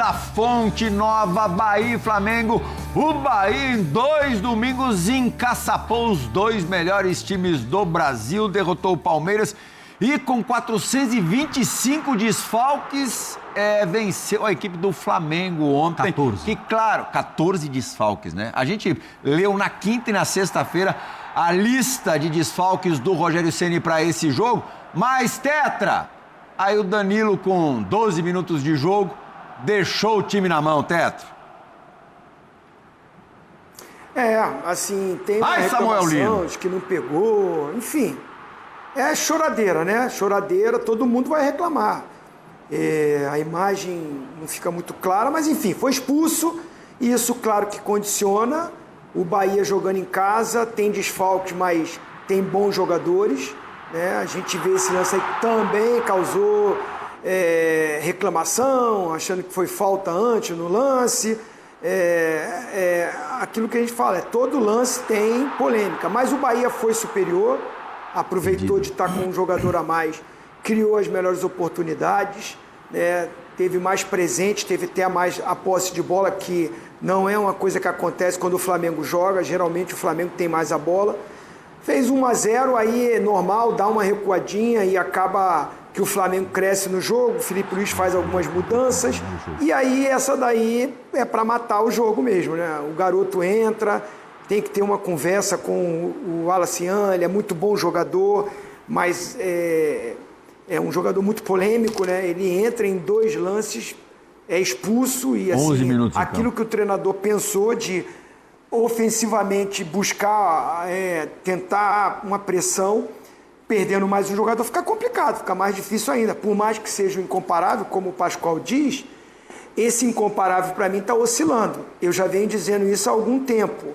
da Fonte Nova, Bahia e Flamengo. O Bahia em 2 domingos encaçapou os 2 melhores times do Brasil, derrotou o Palmeiras e com 425 desfalques venceu a equipe do Flamengo ontem. 14. Que claro, 14 desfalques, né? A gente leu na quinta e na sexta-feira a lista de desfalques do Rogério Ceni para esse jogo, mas Tetra, aí o Danilo com 12 minutos de jogo deixou o time na mão, Tetra. Assim, tem uma Samuel Lino, reclamação de que não pegou, enfim. É choradeira, né? Choradeira, todo mundo vai reclamar. A imagem não fica muito clara, mas enfim, foi expulso. E isso, claro, que condiciona. O Bahia jogando em casa, tem desfalques, mas tem bons jogadores, né? A gente vê esse lance aí que também causou reclamação, achando que foi falta antes no lance. Aquilo que a gente fala, todo lance tem polêmica, mas o Bahia foi superior, aproveitou de estar com um jogador a mais, criou as melhores oportunidades, né? Teve mais presente, teve até mais a posse de bola, que não é uma coisa que acontece quando o Flamengo joga, geralmente o Flamengo tem mais a bola. Fez 1-0, aí é normal, dá uma recuadinha e acaba que o Flamengo cresce no jogo, o Felipe Luiz faz algumas mudanças, e aí essa daí é para matar o jogo mesmo, né? O garoto entra, tem que ter uma conversa com o Alacian, ele é muito bom jogador, mas é um jogador muito polêmico, né? Ele entra em 2 lances, é expulso e assim, 11 minutos, aquilo que o treinador pensou de ofensivamente buscar, tentar uma pressão, perdendo mais um jogador, fica complicado, fica mais difícil ainda. Por mais que seja um incomparável, como o Pascoal diz, esse incomparável para mim está oscilando. Eu já venho dizendo isso há algum tempo.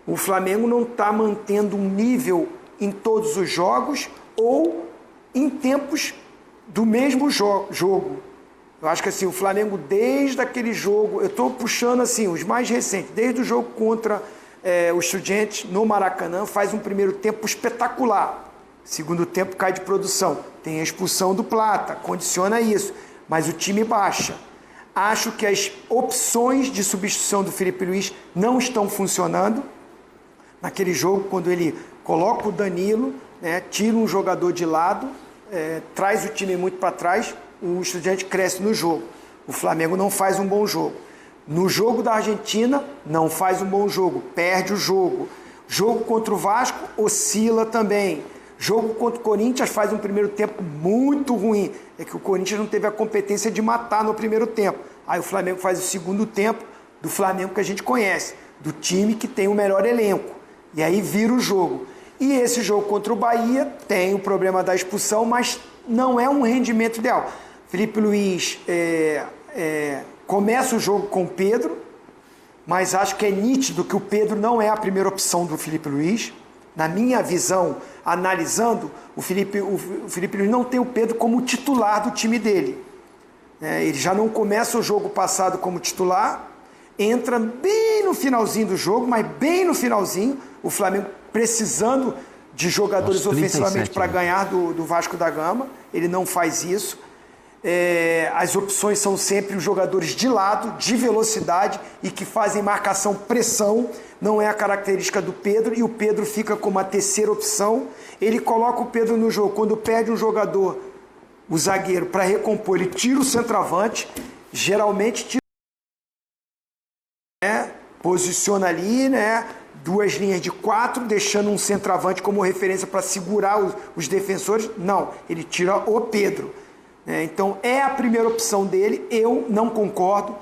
O Flamengo não está mantendo um nível em todos os jogos ou em tempos do mesmo jogo. Eu acho que assim, o Flamengo, desde aquele jogo, eu estou puxando assim, os mais recentes, desde o jogo contra o Estudiantes no Maracanã, faz um primeiro tempo espetacular. Segundo tempo cai de produção. Tem a expulsão do Plata, condiciona isso. Mas o time baixa. Acho que as opções de substituição do Felipe Luiz não estão funcionando. Naquele jogo, quando ele coloca o Danilo, né, tira um jogador de lado, traz o time muito para trás, o Estudiante cresce no jogo. O Flamengo não faz um bom jogo. No jogo da Argentina, não faz um bom jogo, perde o jogo. Jogo contra o Vasco, oscila também. Jogo contra o Corinthians faz um primeiro tempo muito ruim. É que o Corinthians não teve a competência de matar no primeiro tempo. Aí o Flamengo faz o segundo tempo do Flamengo que a gente conhece, do time que tem o melhor elenco. E aí vira o jogo. E esse jogo contra o Bahia tem o problema da expulsão, mas não é um rendimento ideal. Felipe Luiz começa o jogo com o Pedro, mas acho que é nítido que o Pedro não é a primeira opção do Felipe Luiz. Na minha visão, analisando, o Felipe Luiz não tem o Pedro como titular do time dele. Ele já não começa o jogo passado como titular, entra bem no finalzinho do jogo, mas bem no finalzinho, o Flamengo precisando de jogadores ofensivamente para ganhar do Vasco da Gama, ele não faz isso. As opções são sempre os jogadores de lado, de velocidade e que fazem marcação-pressão, não é a característica do Pedro, e o Pedro fica como a terceira opção. Ele coloca o Pedro no jogo, quando perde um jogador, o zagueiro, para recompor, ele tira o centroavante, geralmente tira, posiciona ali, né, 2 linhas de 4, deixando um centroavante como referência para segurar os defensores. Não, ele tira o Pedro. Então é a primeira opção dele, eu não concordo.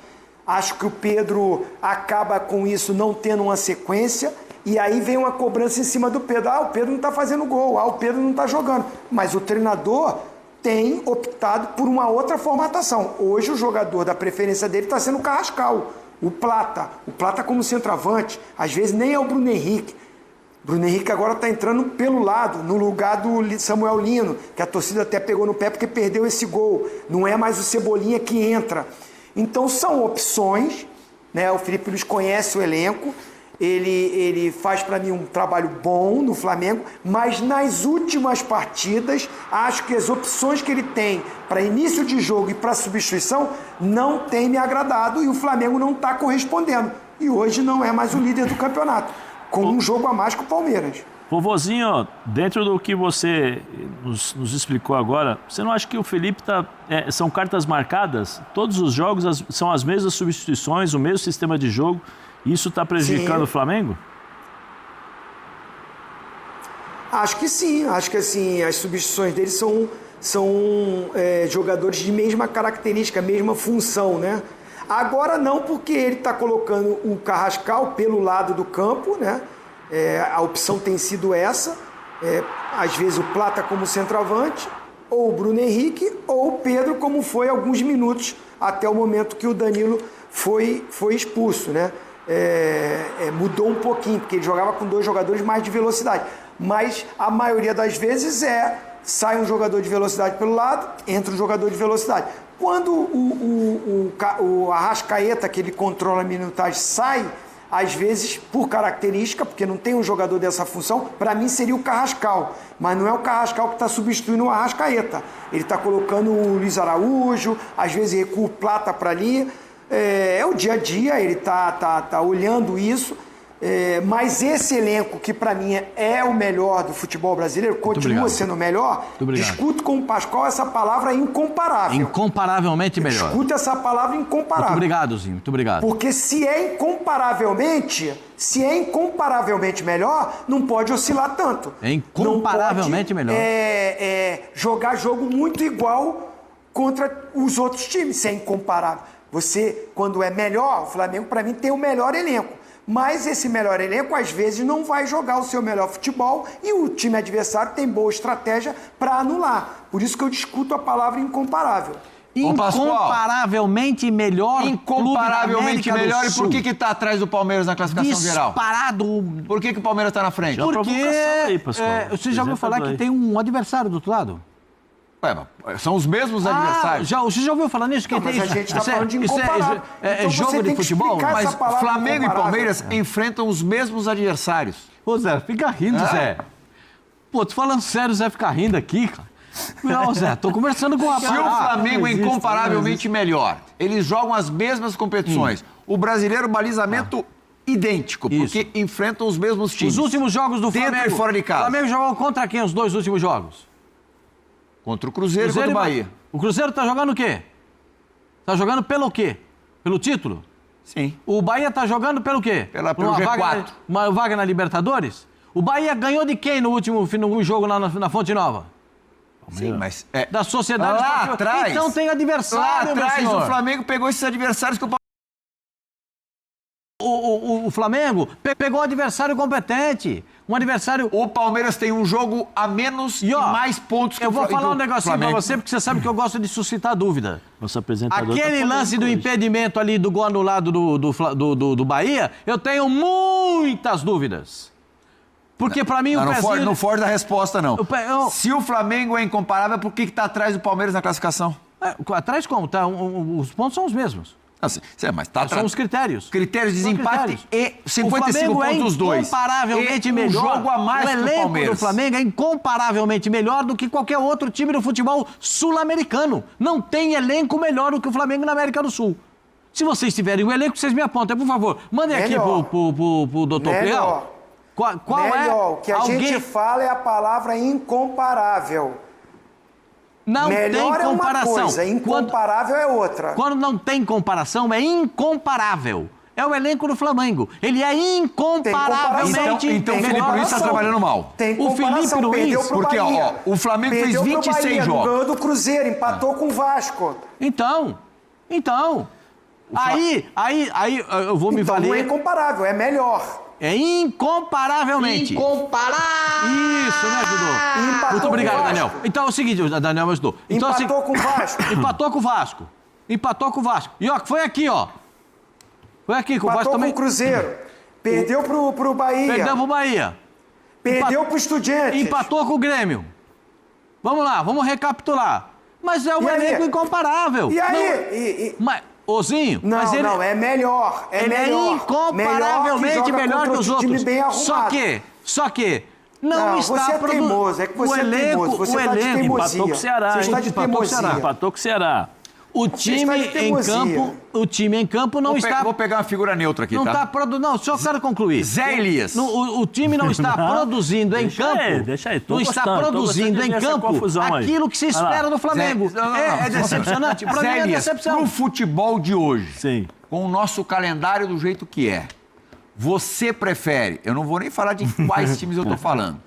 Acho que o Pedro acaba com isso não tendo uma sequência, e aí vem uma cobrança em cima do Pedro. O Pedro não está fazendo gol, o Pedro não está jogando. Mas o treinador tem optado por uma outra formatação. Hoje o jogador da preferência dele está sendo o Carrascal, o Plata como centroavante, às vezes nem é o Bruno Henrique. Bruno Henrique agora está entrando pelo lado, no lugar do Samuel Lino, que a torcida até pegou no pé porque perdeu esse gol. Não é mais o Cebolinha que entra. Então são opções, né? O Felipe Luiz conhece o elenco. ele faz para mim um trabalho bom no Flamengo, mas nas últimas partidas, acho que as opções que ele tem para início de jogo e para substituição não tem me agradado e o Flamengo não está correspondendo. E hoje não é mais o líder do campeonato, com um jogo a mais que o Palmeiras. Vovozinho, dentro do que você nos explicou agora, você não acha que o Felipe são cartas marcadas? Todos os jogos são as mesmas substituições, o mesmo sistema de jogo, e isso está prejudicando o Flamengo? Acho que sim, acho que assim, as substituições dele são jogadores de mesma característica, mesma função, né? Agora não, porque ele está colocando o Carrascal pelo lado do campo, né? A opção tem sido essa, às vezes o Plata como centroavante, ou o Bruno Henrique, ou o Pedro, como foi alguns minutos até o momento que o Danilo foi expulso, né? Mudou um pouquinho, porque ele jogava com 2 jogadores mais de velocidade, mas a maioria das vezes sai um jogador de velocidade pelo lado, entra um jogador de velocidade. Quando o Arrascaeta, que ele controla a minutagem, sai, às vezes, por característica, porque não tem um jogador dessa função, para mim seria o Carrascal. Mas não é o Carrascal que está substituindo o Arrascaeta. Ele está colocando o Luiz Araújo, às vezes recua o Plata para ali. É o dia a dia, ele está olhando isso. Mas esse elenco, que para mim é o melhor do futebol brasileiro, continua sendo o melhor, discuto com o Pascoal essa palavra incomparável. Incomparavelmente melhor. Discuto essa palavra incomparável. Muito obrigado, Zinho, muito obrigado. Porque se é incomparavelmente melhor, não pode oscilar tanto. É incomparavelmente melhor. Jogar jogo muito igual contra os outros times, se é incomparável. Você, quando é melhor, o Flamengo, para mim, tem o melhor elenco. Mas esse melhor elenco, às vezes, não vai jogar o seu melhor futebol e o time adversário tem boa estratégia para anular. Por isso que eu discuto a palavra incomparável. Incomparavelmente melhor. Incomparavelmente melhor. E por que está atrás do Palmeiras na classificação geral? Disparado. Por que o Palmeiras está na frente? Porque você já ouviu falar que tem um adversário do outro lado? São os mesmos adversários. Você já ouviu falar nisso? Mas a gente está falando de incomparável. É jogo de futebol? Mas Flamengo e Palmeiras enfrentam os mesmos adversários. Ô, Zé, fica rindo, Zé. Pô, tô falando sério, Zé, fica rindo aqui, cara. Não, Zé, tô conversando com o rapaz. Se o Flamengo é incomparavelmente melhor, eles jogam as mesmas competições. O brasileiro, balizamento idêntico, porque enfrentam os mesmos times. Os últimos jogos do Flamengo... Dentro e fora de casa. O Flamengo jogou contra quem os 2 últimos jogos? Contra o Cruzeiro e contra o Bahia. O Cruzeiro tá jogando o quê? Tá jogando pelo quê? Pelo título? Sim. O Bahia tá jogando pelo quê? Pelo G4. Uma vaga na Libertadores? O Bahia ganhou de quem no último jogo lá na Fonte Nova? Sim, mas... Da Sociedade... Lá atrás... Então tem adversário, Lá atrás o Flamengo pegou esses adversários que o Flamengo pegou um adversário competente. Um adversário... O Palmeiras tem um jogo a menos e mais pontos que o Flamengo. Eu vou falar um negocinho pra você, porque você sabe que eu gosto de suscitar dúvida. Nosso apresentador Aquele lance do impedimento ali do gol anulado do Bahia, eu tenho muitas dúvidas. Porque pra mim o pezinho... Não foge da resposta, não. Se o Flamengo é incomparável, por que está atrás do Palmeiras na classificação? Atrás como? Os pontos são os mesmos. Assim, mas são os critérios. Critérios de desempate e 55 pontos dos dois. Incomparavelmente melhor. Jogo a mais o elenco Palmeiras. do Flamengo é incomparavelmente melhor do que qualquer outro time do futebol sul-americano. Não tem elenco melhor do que o Flamengo na América do Sul. Se vocês tiverem um elenco, vocês me apontem, por favor. Mandem aqui pro doutor Prial. Qual melhor. O que a gente fala é a palavra incomparável. Não melhor tem comparação. É uma coisa, incomparável é outra. Quando não tem comparação, é incomparável. É o elenco do Flamengo. Ele é incomparavelmente Então o Felipe Luiz está trabalhando mal. Tem comparação. O Felipe Luiz... Porque o Flamengo fez 26 jogos. Ganhou do Cruzeiro, empatou com o Vasco. Então... Aí eu vou me valer... Não é incomparável, é melhor. É incomparavelmente. Isso, me ajudou. Muito obrigado, Daniel. Então é o seguinte, o Daniel me ajudou. Então, empatou com o Vasco. Empatou com o Vasco. E ó, foi aqui, ó. Foi aqui, com o Vasco também. Com o Cruzeiro. Perdeu pro Bahia. Perdeu pro Bahia. Perdeu pro Estudiantes. Empatou com o Grêmio. Vamos lá, vamos recapitular. Mas é um elenco incomparável. E aí? Mas Ozinho, Não, mas ele... não, é melhor. Ele é incomparavelmente melhor que os outros. Só que não está você é teimoso, é que você é teimoso. Você está de teimosia. Empatou com o Ceará. Você está de teimosia. Empatou com o Ceará. O time em campo não está... Vou pegar uma figura neutra aqui, não tá? Não, só quero concluir. Zé Elias. O time não está produzindo em campo. Deixa aí, não está produzindo em campo aquilo que se espera do Flamengo. É decepcionante. Para mim é decepção. No futebol de hoje, Sim. com o nosso calendário do jeito que é, você prefere, eu não vou nem falar de quais times eu tô falando,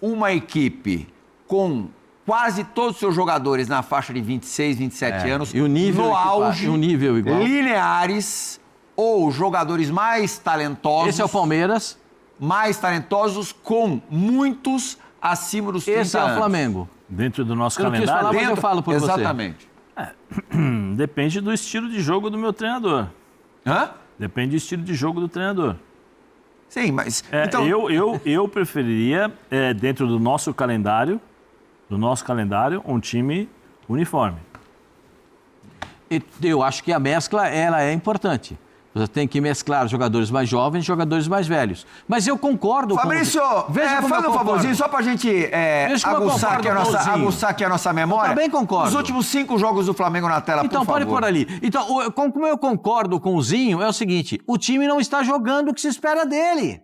uma equipe com quase todos os seus jogadores na faixa de 26, 27 anos, e o nível no auge, o nível igual. lineares, ou jogadores mais talentosos. Esse é o Palmeiras. Mais talentosos, com muitos acima dos 30 Esse é o anos. Flamengo. Dentro do nosso Eu não quis calendário. falar, mas eu falo por você. Exatamente. Depende do estilo de jogo do meu treinador. Hã? Depende do estilo de jogo do treinador. Sim, mas... Então... Eu preferiria, dentro do nosso calendário, um time uniforme. Eu acho que a mescla ela é importante. Você tem que mesclar jogadores mais jovens e jogadores mais velhos. Mas eu concordo Fabrício, faz um favorzinho, só pra gente aguçar aqui a nossa memória. Eu também concordo. Os últimos 5 jogos do Flamengo na tela, então, por favor. Então, pode pôr ali. Então, como eu concordo com o Zinho, é o seguinte, o time não está jogando o que se espera dele.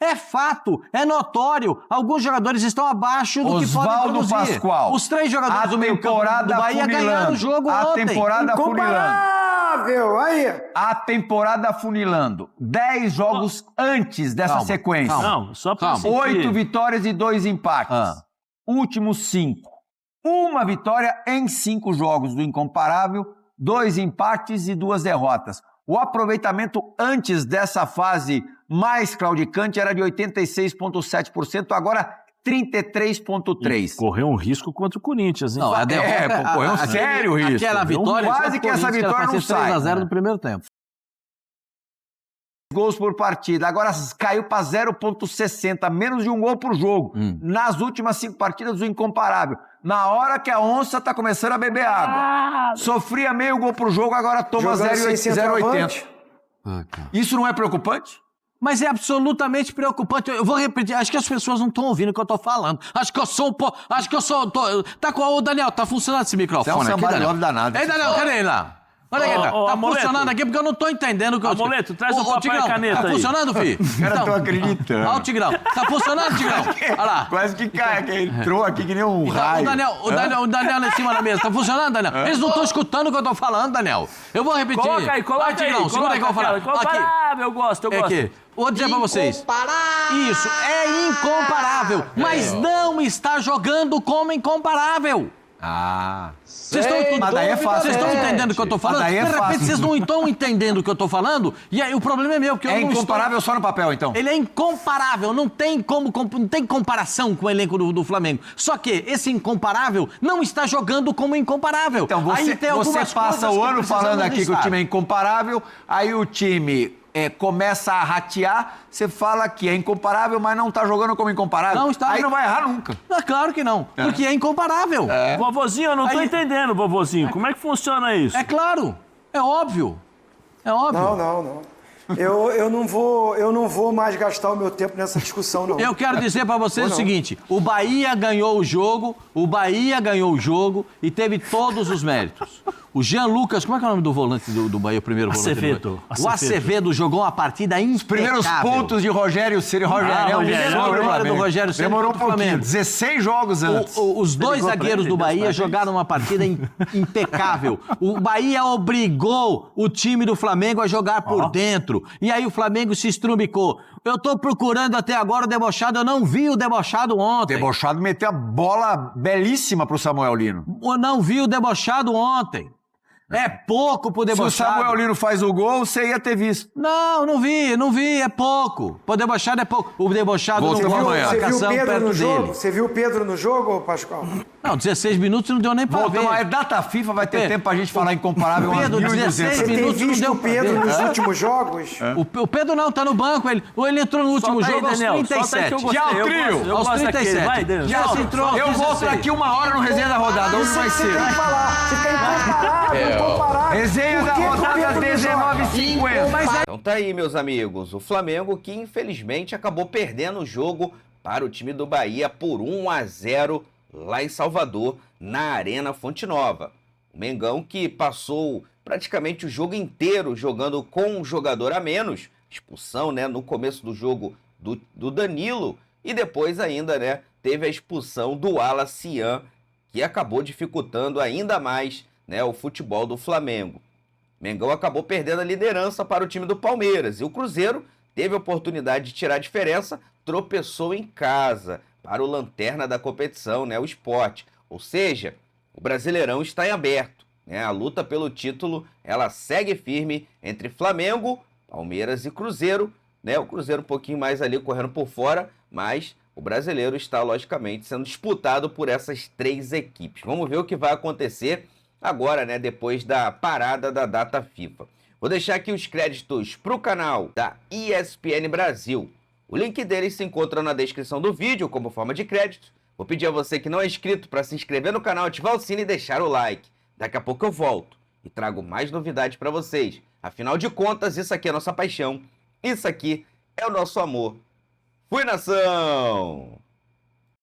É fato, é notório. Alguns jogadores estão abaixo do que podem produzir. Pascoal. Os 3 jogadores do meio campo do Bahia ganharam o jogo ontem. A temporada funilando. Aí. A temporada funilando. 10 jogos antes dessa sequência. Não, só pra 8 vitórias e 2 empates. Últimos 5. Uma vitória em 5 jogos do incomparável, 2 empates e 2 derrotas. O aproveitamento antes dessa fase mais claudicante era de 86,7%, agora 33,3%. Correu um risco contra o Corinthians, hein? Não, correu um sério risco. Aquela vitória... Quase que essa vitória não sai. 3-0 no primeiro tempo. Gols por partida. Agora caiu para 0,60, menos de um gol por jogo. Nas últimas 5 partidas, o incomparável. Na hora que a onça está começando a beber água. Sofria meio gol por jogo, agora toma 0,80. Isso não é preocupante? Mas é absolutamente preocupante. Eu vou repetir, acho que as pessoas não estão ouvindo o que eu estou falando. Acho que eu sou tá com o Daniel, tá funcionando esse microfone aqui, Daniel? danado. Ei, Daniel, cadê ele lá? Olha aí, tá funcionando aqui porque eu não tô entendendo o que eu... Amuleto, traz o papel e caneta aí. Tá funcionando, filho? Os caras estão acreditando. Olha o Tigrão. Tá funcionando, Tigrão? Olha lá. Quase que cai, que entrou aqui que nem um raio. O Daniel lá em cima da mesa. Tá funcionando, Daniel? Eles não estão escutando o que eu tô falando, Daniel. Eu vou repetir. Coloca aí, Vai, Tigrão, segura aí que eu vou falar. Incomparável, eu gosto. Aqui. Vou dizer pra vocês. Isso, é incomparável. Mas não está jogando como incomparável. Vocês estão entendendo o que eu tô falando? De repente vocês não estão entendendo o que eu tô falando? E aí o problema é meu, que eu não incomparável só no papel, então? Ele é incomparável, não tem comparação com o elenco do Flamengo. Só que esse incomparável não está jogando como incomparável. Então você passa o ano falando aqui que o time é incomparável, aí o time começa a ratear, você fala que é incomparável, mas não está jogando como incomparável. Não está. Aí não vai errar nunca. Claro que não, porque é incomparável. Vovozinho, eu não tô entendendo, vovozinho. Como é que funciona isso? É claro, é óbvio. É óbvio. Não. Eu não vou mais gastar o meu tempo nessa discussão, não. Eu quero dizer pra vocês o seguinte, o Bahia ganhou o jogo e teve todos os méritos. O Jean Lucas, como é que é o nome do volante do Bahia, o primeiro volante? Acevedo. O Acevedo jogou uma partida impecável. Os primeiros pontos de Rogério Ceni. Demorou um pouquinho, 16 jogos antes. Os 2 zagueiros do Bahia jogaram uma partida impecável. O Bahia obrigou o time do Flamengo a jogar por dentro. E aí o Flamengo se estrubicou. Eu tô procurando até agora o Debochado, eu não vi o Debochado ontem. O Debochado meteu a bola belíssima pro Samuel Lino. Eu não vi o Debochado ontem. É pouco pro Debochado. Se o Samuel Lino faz o gol, você ia ter visto. Não vi, é pouco. Pro Debochado é pouco. O Debochado não viu a marcação perto dele. Você viu o Pedro no jogo, Pascoal? Não, 16 minutos não deu nem pra ver. Mas data FIFA vai ter tempo pra gente falar incomparável. Pedro, 16 minutos não deu o Pedro nos últimos jogos? O Pedro não, tá no banco. Ele entrou no último jogo aos 37. Já o trio. Aos 37. Já entrou. Eu volto daqui 1 hora no Resenha da Rodada. Onde vai ser? Você quer falar. Você quer incomparável. comparar. Resenha da Por que que o rodada Pedro não joga? 19:50. Então tá aí, meus amigos, o Flamengo que infelizmente acabou perdendo o jogo para o time do Bahia por 1-0 lá em Salvador, na Arena Fonte Nova. O Mengão que passou praticamente o jogo inteiro jogando com um jogador a menos, expulsão, né, no começo do jogo do Danilo, e depois ainda, né, teve a expulsão do Cian, que acabou dificultando ainda mais, né, o futebol do Flamengo. Mengão acabou perdendo a liderança para o time do Palmeiras, e o Cruzeiro teve a oportunidade de tirar a diferença, tropeçou em casa para o lanterna da competição, né, o Sport. Ou seja, o Brasileirão está em aberto, né? A luta pelo título, ela segue firme entre Flamengo, Palmeiras e Cruzeiro, né? O Cruzeiro um pouquinho mais ali correndo por fora, mas o Brasileiro está logicamente sendo disputado por essas 3 equipes. Vamos ver o que vai acontecer agora, né, depois da parada da data FIFA. Vou deixar aqui os créditos para o canal da ESPN Brasil. O link deles se encontra na descrição do vídeo como forma de crédito. Vou pedir a você que não é inscrito para se inscrever no canal, ativar o sino e deixar o like. Daqui a pouco eu volto e trago mais novidades para vocês. Afinal de contas, isso aqui é a nossa paixão. Isso aqui é o nosso amor. Fui, nação!